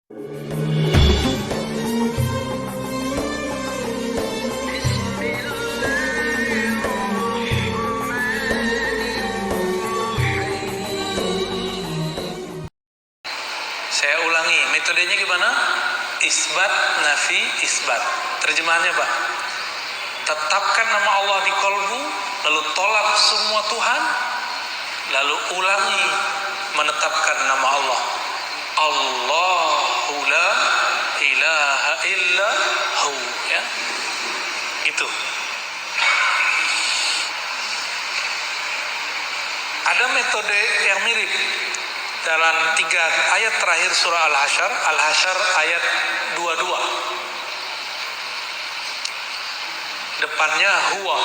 Saya ulangi, metodenya gimana? Isbat, nafi, isbat. Terjemahannya apa? Tetapkan nama Allah di kolbu, lalu tolak semua Tuhan, lalu ulangi menetapkan nama Allah. Allahu la ilaha illa hu, ya. Itu. Ada metode yang mirip dalam 3 ayat terakhir surah Al-Hasyr. Al-Hasyr ayat 22. Depannya huwa.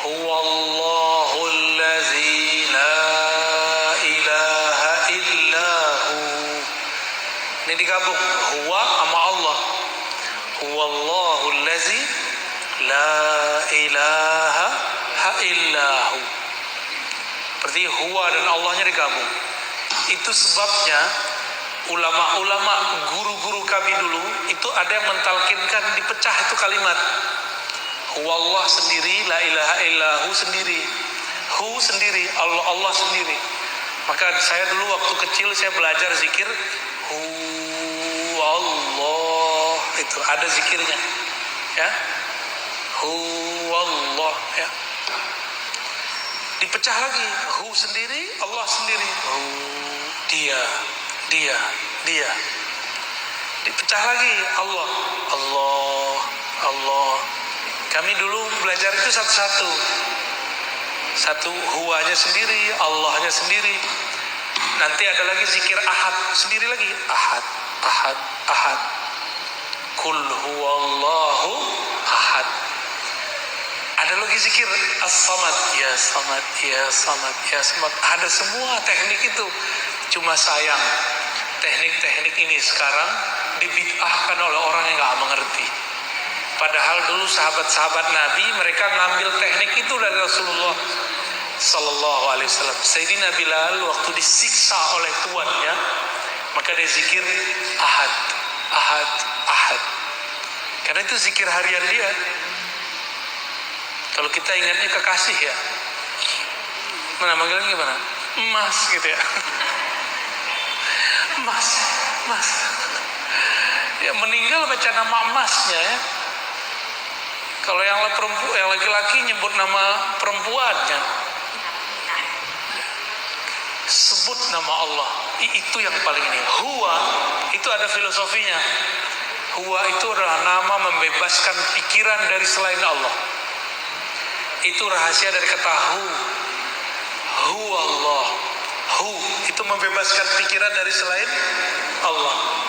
Huwallahul ladzi la ilaha illahu. Ini digabung, huwa sama Allah. Huwallahul ladzi la ilaha illahu. Berarti huwa dan Allahnya digabung. Itu sebabnya ulama-ulama, guru-guru kami dulu itu ada yang mentalkinkan dipecah itu kalimat. Huwallah sendiri, la ilaha illahu sendiri, hu sendiri, Allah sendiri. Maka saya dulu waktu kecil saya belajar zikir hu Allah, itu ada zikirnya, ya. Hu Allah, ya. Dipecah lagi, hu sendiri, Allah sendiri, hu dia. Dipecah lagi, Allah. Kami dulu belajar itu satu-satu. Satu huwanya sendiri, Allahnya sendiri. Nanti ada lagi zikir ahad sendiri lagi, ahad. Kul huwallahu ahad. Ada lagi zikir as-samad, ya samad, ya samad, ya samad. Ada semua teknik itu. Cuma sayang, teknik-teknik ini sekarang dibid'ahkan oleh orang yang gak mengerti. Padahal dulu sahabat-sahabat Nabi mereka ngambil teknik itu dari Rasulullah Sallallahu Alaihi Wasallam. Sayyidina Bilal waktu disiksa oleh tuannya, maka dia zikir ahad. Karena itu zikir harian dia. Kalau kita ingatnya kekasih, ya, mana manggilnya gimana? Mas gitu, ya. Mas. Ya meninggal baca nama emasnya, ya. Kalau yang laki-laki nyebut nama perempuannya, sebut nama Allah. Itu yang paling ini. Huwa itu ada filosofinya. Huwa itu adalah nama membebaskan pikiran dari selain Allah. Itu rahasia dari kata hu. Huwa Allah. Hu itu membebaskan pikiran dari selain Allah.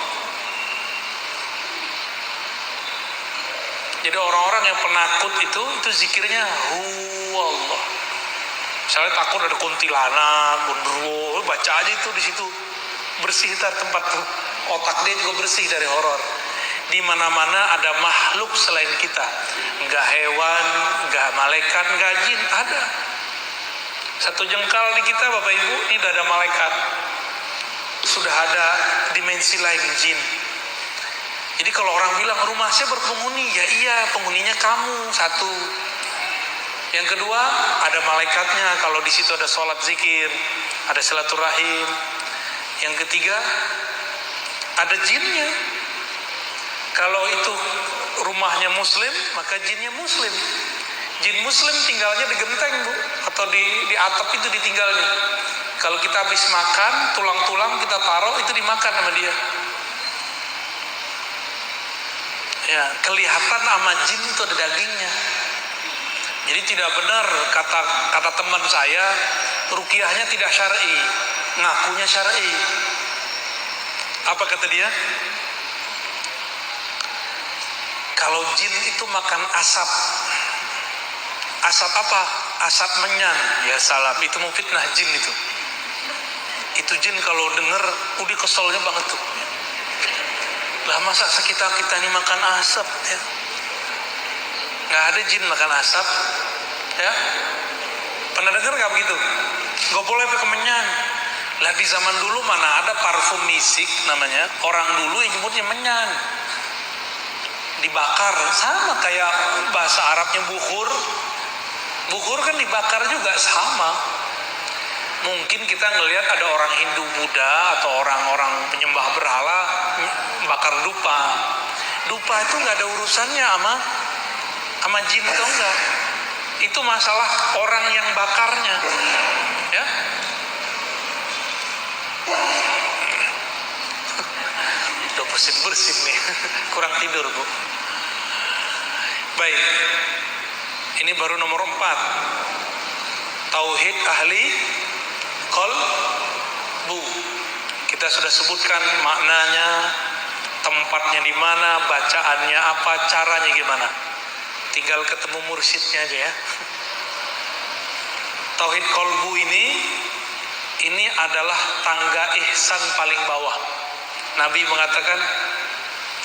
Jadi orang-orang yang penakut itu zikirnya huwa Allah. Misalnya takut ada kuntilanak, gundurwo, baca aja itu di situ. Bersih tar tempat tuh. Otak dia juga bersih dari horor. Di mana-mana ada makhluk selain kita. Enggak hewan, enggak malaikat, enggak jin, ada. Satu jengkal di kita Bapak Ibu, ini udah ada malaikat. Sudah ada dimensi lain, jin. Jadi kalau orang bilang rumah saya berpenghuni, ya iya, penghuninya kamu satu. Yang kedua, ada malaikatnya kalau di situ ada sholat zikir, ada silaturahim. Yang ketiga, ada jinnya. Kalau itu rumahnya muslim, maka jinnya muslim. Jin muslim tinggalnya di genteng, Bu, atau di atap itu ditinggalnya. Kalau kita habis makan, tulang-tulang kita taruh itu dimakan sama dia. Ya, kelihatan sama jin itu ada dagingnya. Jadi tidak benar kata teman saya, ruqyahnya tidak syar'i, ngakunya syar'i. Apa kata dia? Kalau jin itu makan asap. Asap apa? Asap menyan. Ya salam, itu mau fitnah jin itu. Itu jin kalau denger, udah keselnya banget tuh. Lah masa sekitar kita ini makan asap, ya? Nggak ada jin makan asap, ya? Pernah dengar nggak begitu? Nggak boleh pakai menyan. Lah di zaman dulu mana ada parfum misik namanya, orang dulu yang nyebutnya menyan. Dibakar, sama kayak bahasa Arabnya bukhur. Bukhur kan dibakar juga, sama. Mungkin kita ngelihat ada orang Hindu Buddha atau orang-orang penyembah berhala bakar dupa. Dupa itu nggak ada urusannya sama jin atau enggak. Itu masalah orang yang bakarnya, ya. Udah bersin nih, kurang tidur Bu. Baik, ini baru nomor 4. Tauhid ahli qalbu. Kita sudah sebutkan maknanya, tempatnya di mana, bacaannya apa, caranya gimana. Tinggal ketemu mursyidnya aja ya. Tauhid qalbu ini adalah tangga ihsan paling bawah. Nabi mengatakan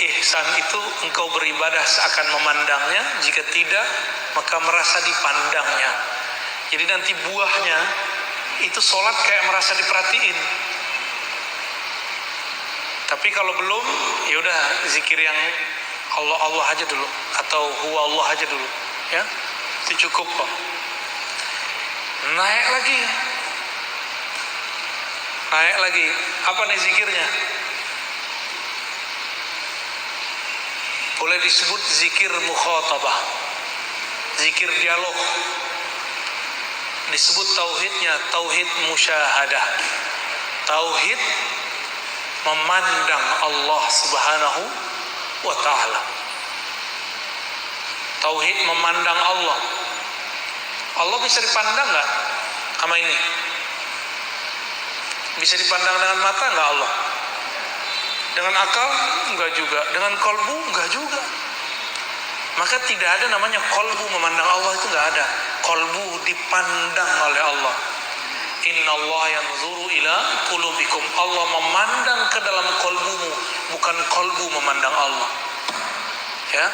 ihsan itu engkau beribadah seakan memandangnya, jika tidak maka merasa dipandangnya. Jadi nanti buahnya itu sholat kayak merasa diperhatiin. Tapi kalau belum, ya udah zikir yang Allah aja dulu atau huwa Allah aja dulu, ya. Itu cukup kok. Naik lagi. Apa nih zikirnya? Boleh disebut zikir mukhatabah, zikir dialog. Disebut tauhidnya tauhid musyahadah, tauhid memandang Allah Subhanahu wa ta'ala. Tauhid memandang Allah. Allah bisa dipandang nggak sama ini? Bisa dipandang dengan mata nggak Allah? Dengan akal? Enggak juga. Dengan kolbu? Enggak juga. Maka tidak ada namanya kolbu memandang Allah, itu enggak ada. Kolbu dipandang oleh Allah. Inna Allah yanzuru ila qulubikum. Allah memandang ke dalam kolbumu, bukan kolbu memandang Allah. Ya.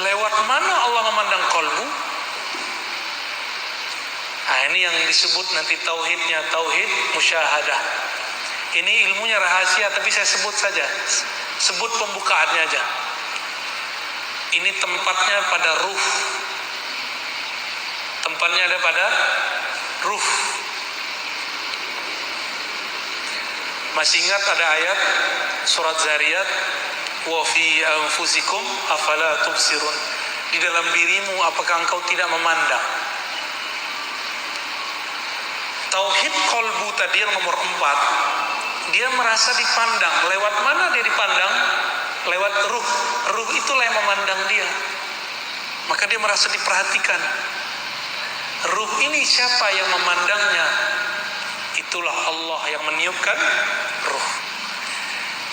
Lewat mana Allah memandang kolbu? Nah, ini yang disebut nanti tauhidnya tauhid musyahadah. Ini ilmunya rahasia, tapi saya sebut saja. Sebut pembukaannya aja. Ini tempatnya pada ruh. Tempatnya ada pada ruh. Masih ingat ada ayat surat Zariyat, wa fi anfusikum afala tubsirun. Di dalam dirimu apakah engkau tidak memandang? Tauhid qalbu tadi yang nomor 4, dia merasa dipandang. Lewat mana dia dipandang? Lewat ruh. Ruh itulah yang memandang dia. Maka dia merasa diperhatikan. Ruh ini siapa yang memandangnya? Itulah Allah yang meniupkan ruh.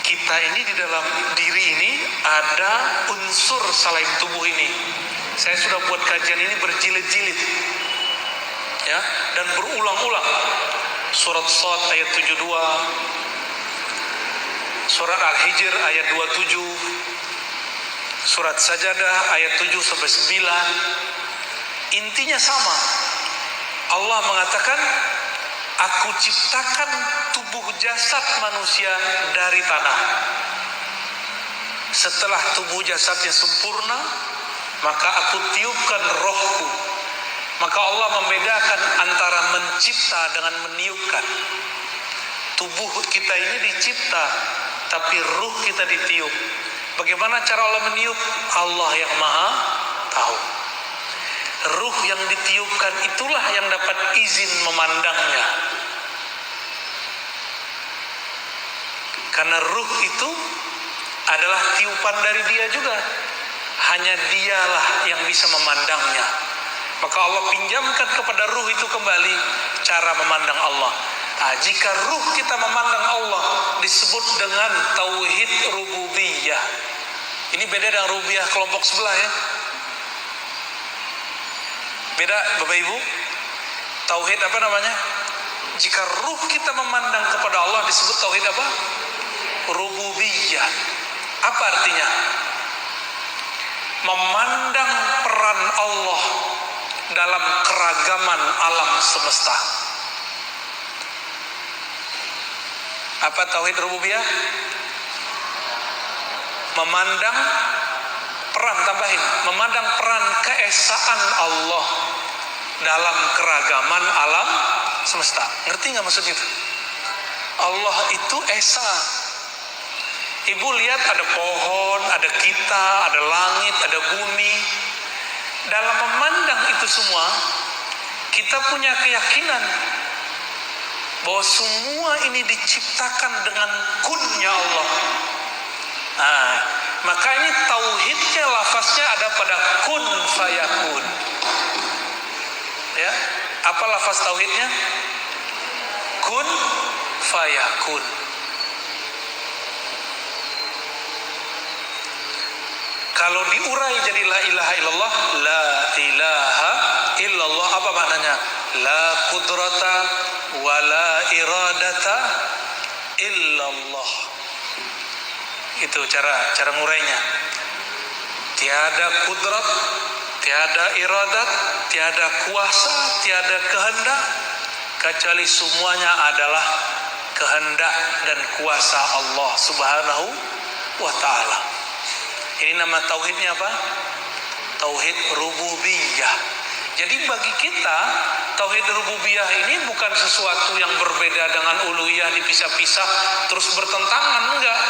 Kita ini di dalam diri ini ada unsur selain tubuh ini. Saya sudah buat kajian ini berjilid-jilid, ya, dan berulang-ulang. Surat Shad ayat 72, surat Al-Hijr ayat 27, surat Sajadah ayat 7 sampai 9. Intinya sama. Allah mengatakan, aku ciptakan tubuh jasad manusia dari tanah. Setelah tubuh jasadnya sempurna, maka aku tiupkan rohku. Maka Allah membedakan antara mencipta dengan meniupkan. Tubuh kita ini dicipta, tapi ruh kita ditiup. Bagaimana cara Allah meniup? Allah yang maha tahu. Ruh yang ditiupkan itulah yang dapat izin memandangnya. Karena ruh itu adalah tiupan dari dia juga. Hanya dialah yang bisa memandangnya. Maka Allah pinjamkan kepada ruh itu kembali cara memandang Allah. Nah, jika ruh kita memandang Allah disebut dengan tauhid rububiyah. Ini beda dengan rububiyah kelompok sebelah, ya. Beda Bapak Ibu. Tauhid apa namanya? Jika ruh kita memandang kepada Allah disebut tauhid apa? Rububiyah. Apa artinya? Memandang peran Allah dalam keragaman alam semesta. Apa tauhid rububiyah? Memandang peran, tambahin, memandang peran keesaan Allah dalam keragaman alam semesta. Ngerti nggak maksud itu? Allah itu esa. Ibu lihat ada pohon, ada kita, ada langit, ada bumi. Dalam memandang itu semua, kita punya keyakinan bahwa semua ini diciptakan dengan kunnya Allah. Nah, maka ini tauhidnya, lafaznya ada pada kun fayakun. Ya, apa lafaz tauhidnya? Kun fayakun. Kalau diurai jadi la ilaha illallah, la ilaha illallah, apa maknanya? La qudrata wa la iradata illallah. Itu cara ngurainya. Tiada kudrat, tiada iradat, tiada kuasa, tiada kehendak, kecuali semuanya adalah kehendak dan kuasa Allah Subhanahu wa ta'ala. Ini nama tauhidnya apa? Tauhid rububiyah. Jadi bagi kita, tauhid rububiyah ini bukan sesuatu yang berbeda dengan uluhiyah dipisah-pisah terus bertentangan, enggak.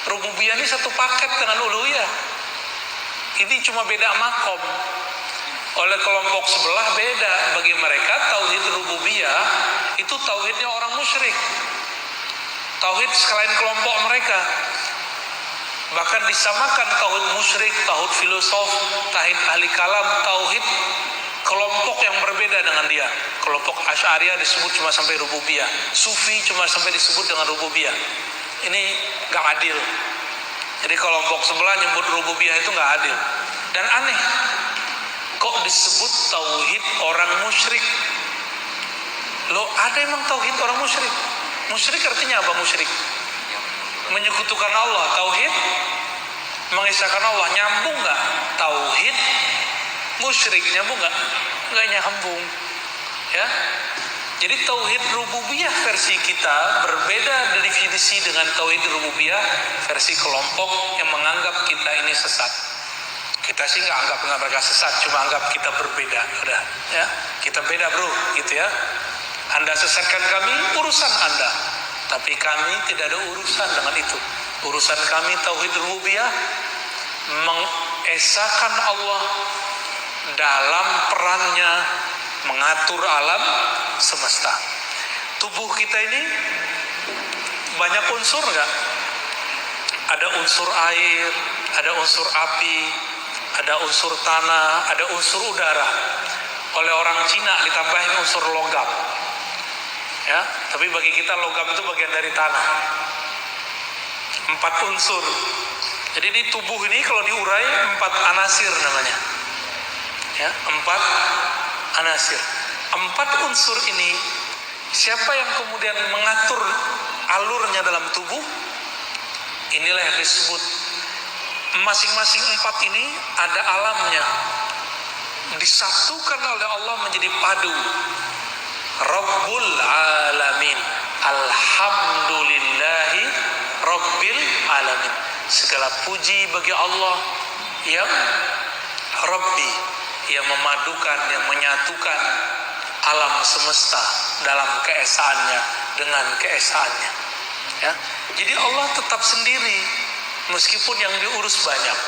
Rububiyah ini satu paket dengan uluhiyah. Ini cuma beda makom. Oleh kelompok sebelah beda. Bagi mereka tauhid rububiyah itu tauhidnya orang musyrik. Tauhid selain kelompok mereka. Bahkan disamakan tauhid musyrik, tauhid filosof, tauhid ahli kalam, tauhid kelompok yang berbeda dengan dia. Kelompok Asy'ariyah disebut cuma sampai rububiyah. Sufi cuma sampai disebut dengan rububiyah. Ini gak adil. Jadi kelompok sebelah nyebut rububiyah itu gak adil. Dan aneh, kok disebut tauhid orang musyrik? Loh, ada emang tauhid orang musyrik? Musyrik artinya apa musyrik? Menyekutukan Allah. Tauhid mengesahkan Allah. Nyambung gak? Tauhid musyrik nyambung gak? Gak nyambung. Ya. Jadi tauhid rububiyah versi kita berbeda definisi dengan tauhid rububiyah versi kelompok yang menganggap kita ini sesat. Kita sih nggak anggap mereka sesat, cuma anggap kita berbeda. Udah, ya, kita beda bro, gitu ya. Anda sesatkan kami, urusan Anda. Tapi kami tidak ada urusan dengan itu. Urusan kami tauhid rububiyah, mengesahkan Allah dalam perannya mengatur alam semesta. Tubuh kita ini banyak unsur gak? Ada unsur air, ada unsur api, ada unsur tanah, ada unsur udara. Oleh orang Cina ditambahin unsur logam. Ya, tapi bagi kita logam itu bagian dari tanah. 4 unsur. Jadi di tubuh ini kalau diurai 4 anasir namanya. Ya, 4 anasir. 4 unsur ini, siapa yang kemudian mengatur alurnya dalam tubuh? Inilah yang disebut, masing-masing 4 ini ada alamnya, disatukan oleh Allah menjadi padu. Rabbul alamin, alhamdulillahi rabbil alamin. Segala puji bagi Allah yang Rabbi, yang memadukan, yang menyatukan alam semesta dalam keesaannya dengan keesaannya. Ya, jadi Allah tetap sendiri meskipun yang diurus banyak.